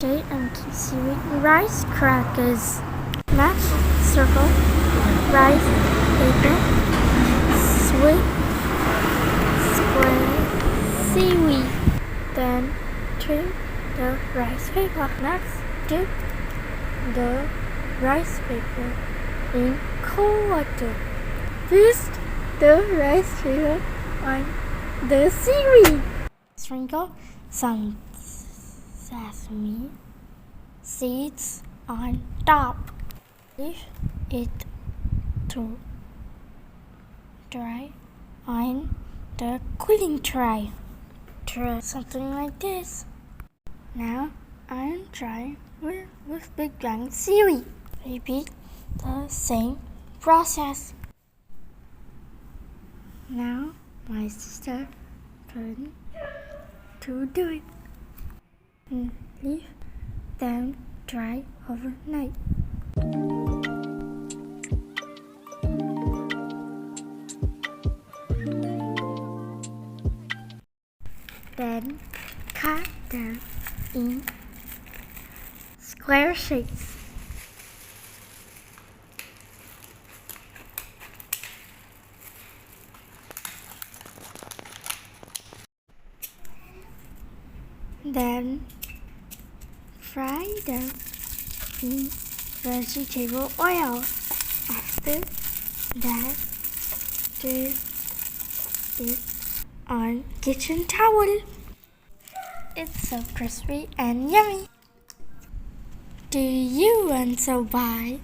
Shade and seaweed, rice crackers, mash circle, rice paper, sweet square seaweed. Then trim the rice paper. Next, dip the rice paper in cold water. Twist the rice paper on the seaweed. Sprinkle some sesame seeds on top. Leave it to dry on the cooling tray. Try something like this. Now iron dry with big blank seaweed. Repeat the same process. Now my sister turn to do it. Leave them dry overnight. Then cut them in square shapes. Then fry them in vegetable oil. After that, stir it on kitchen towel. It's so crispy and yummy. Do you want to buy